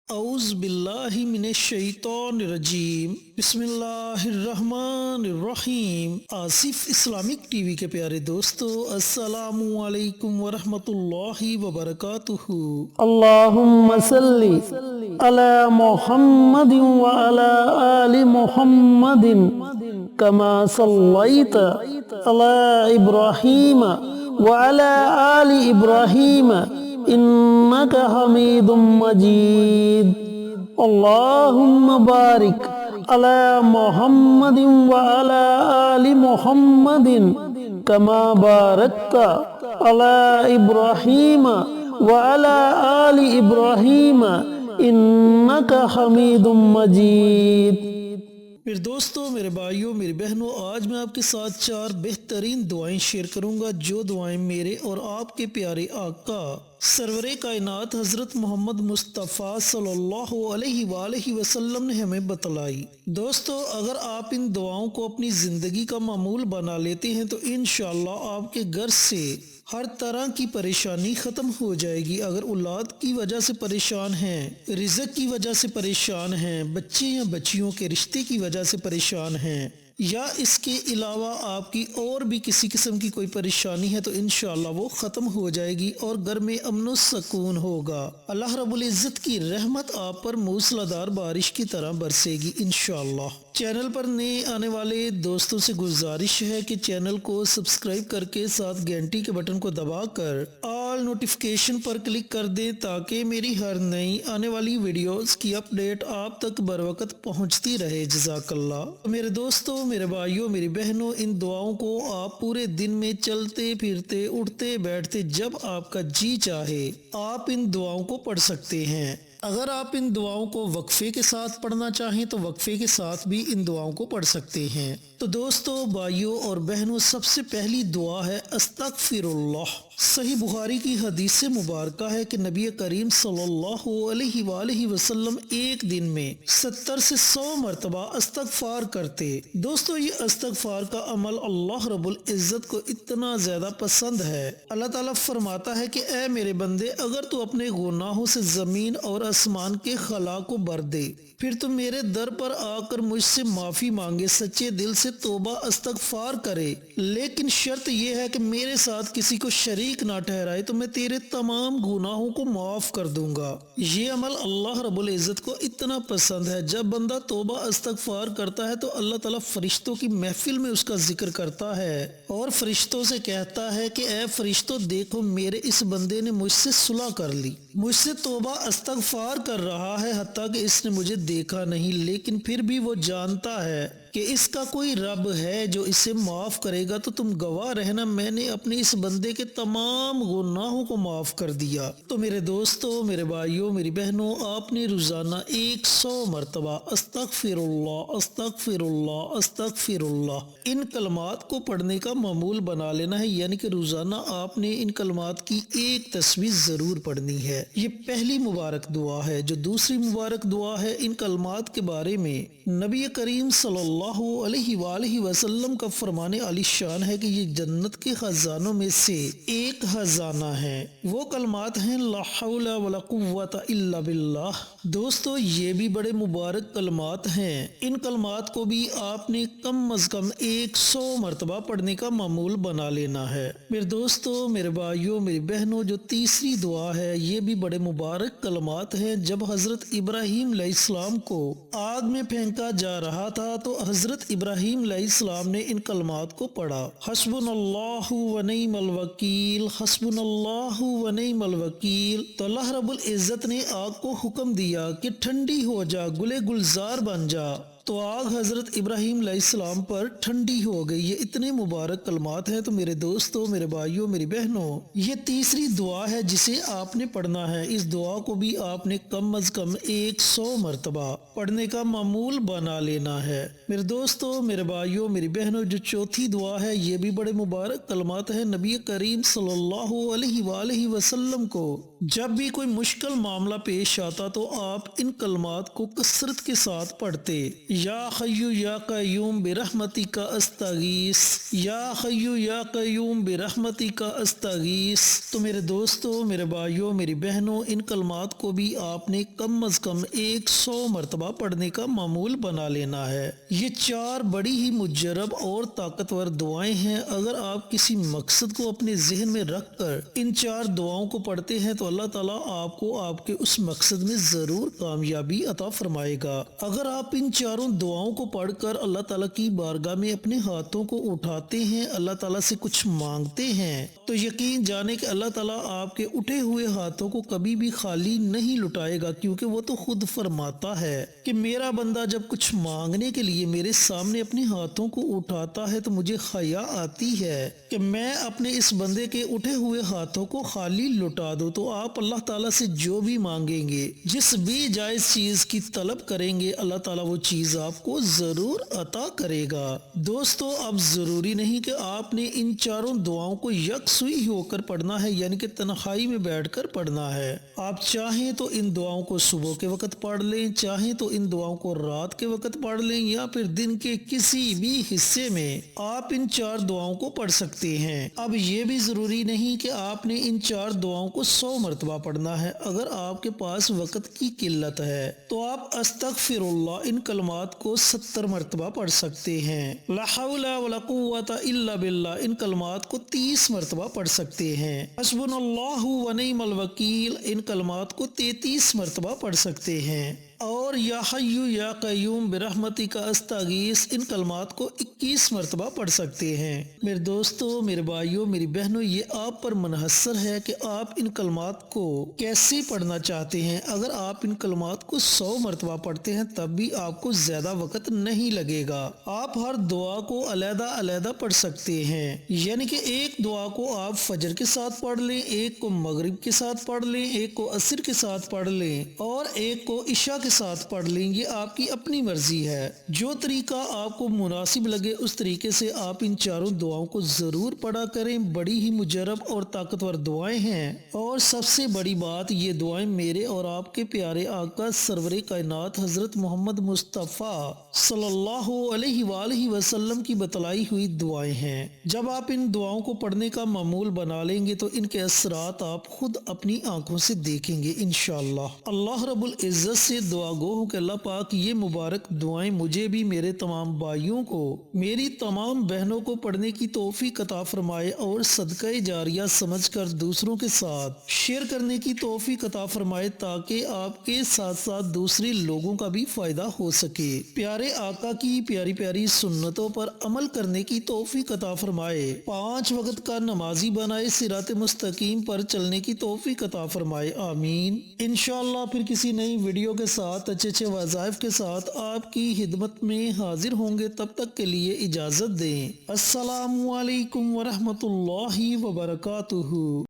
اعوذ باللہ من الشیطان الرجیم، بسم اللہ الرحمن الرحیم۔ آصف اسلامک ٹی وی کے پیارے دوستو، السلام علیکم ورحمۃ اللہ وبرکاتہ۔ اللہم صلی علی محمد وعلی آل محمد کما صلیت علی ابراہیم وعلی آل ابراہیم انک حمید مجید۔ اللہم بارک علی محمد وعلی آل محمد کما بارکت علی ابراہیم وعلی آل ابراہیم انک حمید مجید۔ میرے دوستو، میرے بھائیوں، میری بہنوں، آج میں آپ کے ساتھ 4 بہترین دعائیں شیئر کروں گا، جو دعائیں میرے اور آپ کے پیارے آقا سرور کائنات حضرت محمد مصطفیٰ صلی اللہ علیہ وآلہ وسلم نے ہمیں بتلائی۔ دوستو، اگر آپ ان دعاؤں کو اپنی زندگی کا معمول بنا لیتے ہیں تو انشاءاللہ آپ کے گھر سے ہر طرح کی پریشانی ختم ہو جائے گی۔ اگر اولاد کی وجہ سے پریشان ہیں، رزق کی وجہ سے پریشان ہیں، بچے یا بچیوں کے رشتے کی وجہ سے پریشان ہیں، یا اس کے علاوہ آپ کی اور بھی کسی قسم کی کوئی پریشانی ہے تو انشاءاللہ وہ ختم ہو جائے گی اور گھر میں امن و سکون ہوگا۔ اللہ رب العزت کی رحمت آپ پر موسلادھار بارش کی طرح برسے گی انشاءاللہ۔ چینل پر نئے آنے والے دوستوں سے گزارش ہے کہ چینل کو سبسکرائب کر کے ساتھ گھنٹی کے بٹن کو دبا کر آل نوٹیفیکیشن پر کلک کر دیں تاکہ میری ہر نئی آنے والی ویڈیوز کی اپڈیٹ آپ تک بروقت پہنچتی رہے۔ جزاک اللہ۔ میرے دوستوں، میرے بھائیوں، میری بہنوں، ان دعاؤں کو آپ پورے دن میں چلتے پھرتے اٹھتے بیٹھتے جب آپ کا جی چاہے آپ ان دعاؤں کو پڑھ سکتے ہیں۔ اگر آپ ان دعاؤں کو وقفے کے ساتھ پڑھنا چاہیں تو وقفے کے ساتھ بھی ان دعاؤں کو پڑھ سکتے ہیں۔ تو دوستو، بھائیوں اور بہنوں، سب سے پہلی دعا ہے استغفر اللہ۔ صحیح بخاری کی حدیث مبارکہ ہے کہ نبی کریم صلی اللہ علیہ وآلہ وسلم ایک دن میں 70 سے 100 مرتبہ استغفار کرتے۔ دوستو، یہ استغفار کا عمل اللہ رب العزت کو اتنا زیادہ پسند ہے۔ اللہ تعالیٰ فرماتا ہے کہ اے میرے بندے، اگر تو اپنے گناہوں سے زمین اور آسمان کے خلا کو بھر دے، پھر تو میرے در پر آ کر مجھ سے معافی مانگے، سچے دل سے توبہ استغفار کرے، لیکن شرط یہ ہے کہ میرے ساتھ کسی کو شریک نہ ٹھہرائے تو میں تیرے تمام گناہوں کو معاف کر دوں گا۔ یہ عمل اللہ رب العزت کو اتنا پسند ہے۔ جب بندہ توبہ استغفار کرتا ہے تو اللہ تعالیٰ فرشتوں کی محفل میں اس کا ذکر کرتا ہے اور فرشتوں سے کہتا ہے کہ اے فرشتوں، دیکھو میرے اس بندے نے مجھ سے صلح کر لی، مجھ سے توبہ استغفار کر رہا ہے، حتیٰ کہ اس نے مجھے دیکھا نہیں، لیکن پھر بھی وہ جانتا ہے کہ اس کا کوئی رب ہے جو اسے معاف کرے گا، تو تم گواہ رہنا میں نے اپنے اس بندے کے تمام گناہوں کو معاف کر دیا۔ تو میرے دوستو، میرے بھائیوں، میری بہنوں، آپ نے روزانہ 100 مرتبہ استغفر اللہ، استغفر اللہ، استغفر اللہ ان کلمات کو پڑھنے کا معمول بنا لینا ہے، یعنی کہ روزانہ آپ نے ان کلمات کی ایک تسبیح ضرور پڑھنی ہے۔ یہ پہلی مبارک دعا ہے۔ جو دوسری مبارک دعا ہے، ان کلمات کے بارے میں نبی کریم صلی اللہ علیہ وآلہ وسلم کا فرمان عالی شان ہے کہ یہ جنت کے خزانوں میں سے ایک خزانہ ہے۔ وہ کلمات ہیں لا حول ولا قوت الا باللہ۔ دوستو، یہ بھی بڑے مبارک کلمات ہیں۔ ان کلمات کو بھی آپ نے کم از کم 100 مرتبہ پڑھنے کا معمول بنا لینا ہے۔ میرے دوستو، میرے بھائیوں، میری بہنوں، جو تیسری دعا ہے، یہ بھی بڑے مبارک کلمات ہیں۔ جب حضرت ابراہیم علیہ السلام کو آگ میں پھینکا جا رہا تھا تو حضرت ابراہیم علیہ السلام نے ان کلمات کو پڑھا، حسبنا اللہ و نعم الوکیل، حسبنا اللہ و نعم الوکیل۔ تو اللہ رب العزت نے آگ کو حکم دیا کہ ٹھنڈی ہو جا، گلے گلزار بن جا، تو آگ حضرت ابراہیم علیہ السلام پر ٹھنڈی ہو گئی۔ یہ اتنے مبارک کلمات ہیں۔ تو میرے دوستوں، میرے بھائیوں، میری بہنوں، یہ تیسری دعا ہے جسے آپ نے پڑھنا ہے۔ اس دعا کو بھی آپ نے کم از کم 100 مرتبہ پڑھنے کا معمول بنا لینا ہے۔ میرے دوستوں، میرے بھائیوں، میری بہنوں، جو چوتھی دعا ہے، یہ بھی بڑے مبارک کلمات ہیں۔ نبی کریم صلی اللہ علیہ وآلہ وسلم کو جب بھی کوئی مشکل معاملہ پیش آتا تو آپ ان کلمات کو کثرت کے ساتھ پڑھتے، یا حیو یا قیوم برحمتک استغیث، یا حیو یا قیوم برحمتک استغیث۔ تو میرے دوستو، میرے بھائیوں، میری بہنوں، ان کلمات کو بھی آپ نے کم از کم 100 مرتبہ پڑھنے کا معمول بنا لینا ہے۔ یہ 4 بڑی ہی مجرب اور طاقتور دعائیں ہیں۔ اگر آپ کسی مقصد کو اپنے ذہن میں رکھ کر ان 4 دعاؤں کو پڑھتے ہیں تو اللہ تعالیٰ آپ کو آپ کے اس مقصد میں ضرور کامیابی عطا فرمائے گا۔ اگر آپ ان 4 دعاؤں کو پڑھ کر اللہ تعالیٰ کی بارگاہ میں اپنے ہاتھوں کو اٹھاتے ہیں، اللہ تعالیٰ سے کچھ مانگتے ہیں، تو یقین جانے کہ اللہ تعالیٰ آپ کے اٹھے ہوئے ہاتھوں کو کبھی بھی خالی نہیں لٹائے گا، کیونکہ وہ تو خود فرماتا ہے کہ میرا بندہ جب کچھ مانگنے کے لیے میرے سامنے اپنے ہاتھوں کو اٹھاتا ہے تو مجھے حیا آتی ہے کہ میں اپنے اس بندے کے اٹھے ہوئے ہاتھوں کو خالی لٹا دوں۔ تو آپ اللہ تعالیٰ سے جو بھی مانگیں گے، جس بھی جائز چیز کی طلب کریں گے، اللہ تعالیٰ وہ چیز آپ کو ضرور عطا کرے گا۔ دوستو، اب ضروری نہیں کہ آپ نے ان 4 دعاؤں کو یکسوئی ہو کر پڑھنا ہے، یعنی کہ تنہائی میں بیٹھ کر پڑھنا ہے۔ آپ چاہیں تو ان دعاؤں کو صبح کے وقت پڑھ لیں، چاہیں تو ان دعاؤں کو رات کے وقت پڑھ لیں، یا پھر دن کے کسی بھی حصے میں آپ ان 4 دعاؤں کو پڑھ سکتے ہیں۔ اب یہ بھی ضروری نہیں کہ آپ نے ان 4 دعاؤں کو 100 مرتبہ پڑھنا ہے۔ اگر آپ کے پاس وقت کی قلت ہے تو آپ استغفر اللہ ان کلمات کو 70 مرتبہ پڑھ سکتے ہیں۔ لا حول ولا قوت الا باللہ ان کلمات کو 30 مرتبہ پڑھ سکتے ہیں۔ حسبنا اللہ و نعم الوکیل ان کلمات کو 33 مرتبہ پڑھ سکتے ہیں، اور یا حیو یا قیوم برحمتک استغیث ان کلمات کو 21 مرتبہ پڑھ سکتے ہیں۔ میرے دوستو، میرے بھائیوں، میری بہنوں، یہ آپ پر منحصر ہے کہ آپ ان کلمات کو کیسے پڑھنا چاہتے ہیں۔ اگر آپ ان کلمات کو 100 مرتبہ پڑھتے ہیں تب بھی آپ کو زیادہ وقت نہیں لگے گا۔ آپ ہر دعا کو علیحدہ علیحدہ پڑھ سکتے ہیں، یعنی کہ ایک دعا کو آپ فجر کے ساتھ پڑھ لیں، ایک کو مغرب کے ساتھ پڑھ لیں، ایک کو عصر کے ساتھ پڑھ لیں، اور ایک کو عشاء کے ساتھ پڑھ لیں۔ یہ آپ کی اپنی مرضی ہے، جو طریقہ آپ کو مناسب لگے اس طریقے سے آپ ان 4 دعاؤں کو ضرور پڑھا کریں۔ بڑی ہی مجرب اور طاقتور دعائیں ہیں، اور سب سے بڑی بات، یہ دعائیں میرے اور آپ کے پیارے آقا سرور کائنات حضرت محمد مصطفیٰ صلی اللہ علیہ وآلہ وسلم کی بتلائی ہوئی دعائیں ہیں۔ جب آپ ان دعاؤں کو پڑھنے کا معمول بنا لیں گے تو ان کے اثرات آپ خود اپنی آنکھوں سے دیکھیں گے انشاءاللہ۔ اللہ رب العزت سے دعا گو ہوں کہ اللہ پاک یہ مبارک دعائیں مجھے بھی، میرے تمام بھائیوں کو، میری تمام بہنوں کو پڑھنے کی توفیق عطا فرمائے، اور صدقہ جاریہ سمجھ کر دوسروں کے ساتھ شیئر کرنے کی توفیق عطا فرمائے، تاکہ آپ کے ساتھ ساتھ دوسرے لوگوں کا بھی فائدہ ہو سکے۔ پیارے آقا کی پیاری پیاری سنتوں پر عمل کرنے کی توفیق عطا فرمائے، 5 وقت کا نمازی بنائے، صراط مستقیم پر چلنے کی توفیق عطا فرمائے، آمین۔ انشاءاللہ پھر کسی نئی ویڈیو کے ساتھ اچھے وظائف کے ساتھ آپ کی خدمت میں حاضر ہوں گے۔ تب تک کے لیے اجازت دیں۔ السلام علیکم ورحمۃ اللہ وبرکاتہ۔